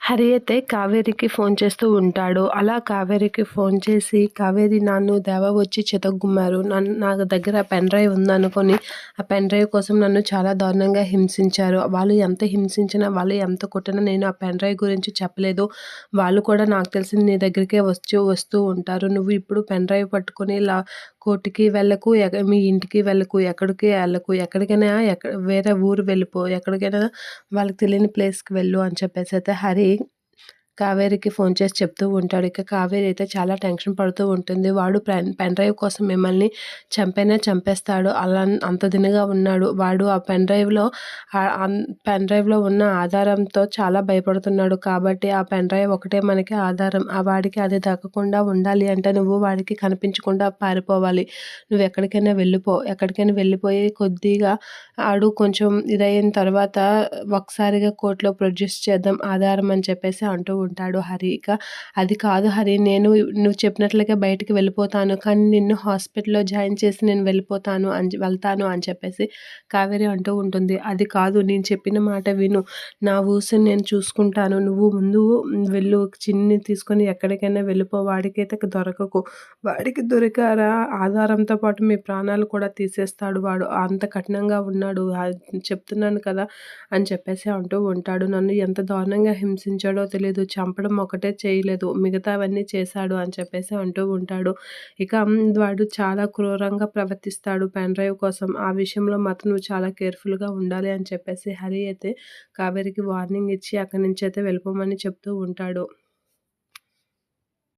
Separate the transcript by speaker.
Speaker 1: హరి అయితే కావేరికి ఫోన్ చేస్తూ ఉంటాడు. అలా కావేరికి ఫోన్ చేసి, "కావేరి నన్ను దేవ వచ్చి చితగ్గొట్టారు. నా దగ్గర పెన్ డ్రైవ్ ఉందనుకోని ఆ పెన్ డ్రైవ్ కోసం నన్ను చాలా దారుణంగా హింసించారు. వాళ్ళు ఎంత హింసించినా, వాళ్ళు ఎంత కొట్టినా నేను ఆ పెన్ డ్రైవ్ గురించి చెప్పలేదు. వాళ్ళు కూడా నాకు తెలిసి నీ దగ్గరికే వస్తూ ఉంటారు. నువ్వు ఇప్పుడు పెన్ డ్రైవ్ పట్టుకొని ఇలా కోర్ట్‌కి వెళ్ళకు, మీ ఇంటికి వెళ్ళకు, ఎక్కడికి ఎళ్ళకు. ఎక్కడికైనా వేరే ఊరు వెళ్ళిపో. ఎక్కడికైనా వాళ్ళకి తెలియని ప్లేస్‌కి వెళ్ళు" అని చెప్పేసైతే హరి కావేరికి ఫోన్ చేసి చెప్తూ ఉంటాడు. ఇక కావేరి అయితే చాలా టెన్షన్ పడుతూ ఉంటుంది. వాడు పెన్ డ్రైవ్ కోసం మిమ్మల్ని చంపైనా చంపేస్తాడు. అంత దినుగా ఉన్నాడు. వాడు ఆ పెన్ డ్రైవ్‌లో ఉన్న ఆధారంతో చాలా భయపడుతున్నాడు. కాబట్టి ఆ పెన్ డ్రైవ్ ఒకటే మనకి ఆధారం. వాడికి అది దక్కకుండా ఉండాలి అంటే నువ్వు వాడికి కనిపించకుండా పారిపోవాలి. నువ్వెక్కడికైనా వెళ్ళిపో. ఎక్కడికైనా వెళ్ళిపోయి కొద్దిగా ఆడు కొంచెం ఇదయిన తర్వాత ఒకసారిగా కోర్ట్‌లో ప్రొడ్యూస్ చేద్దాం ఆధారం అని చెప్పేసి అంటూ ఉంటాడు హరి. ఇక అది కాదు హరి, నువ్వు చెప్పినట్లుగా బయటికి వెళ్ళిపోతాను. కానీ నిన్ను హాస్పిటల్‌లో జాయిన్ చేసి నేను వెళ్తాను అని చెప్పేసి కావేరి అంటూ ఉంటుంది. అది కాదు, నేను చెప్పిన మాట విను. నా ఊసుని నేను చూసుకుంటాను. నువ్వు ముందు వెళ్ళు. చిన్ని తీసుకొని ఎక్కడికైనా వెళ్ళిపో. వాడికైతే దొరకకు. వాడికి దొరికారా ఆధారంతో పాటు మీ ప్రాణాలు కూడా తీసేస్తాడు వాడు. అంత కఠినంగా ఉన్నాడు. చెప్తున్నాను కదా అని చెప్పేసి అంటూ ఉంటాడు. నన్ను ఎంత దారుణంగా హింసించాడో తెలీదు. చంపడం ఒకటే చేయలేదు. మిగతావన్నీ చేశాడు అని చెప్పేసి అంటూ ఉంటాడు. ఇక వాడు చాలా క్రూరంగా ప్రవర్తిస్తాడు పెన్ డ్రైవ్ కోసం. ఆ విషయంలో మాత్రం నువ్వు చాలా కేర్‌ఫుల్‌గా ఉండాలి అని చెప్పేసి హరి అయితే కావేరికి వార్నింగ్ ఇచ్చి అక్కడి నుంచి అయితే వెళ్ళిపోమని చెప్తూ ఉంటాడు.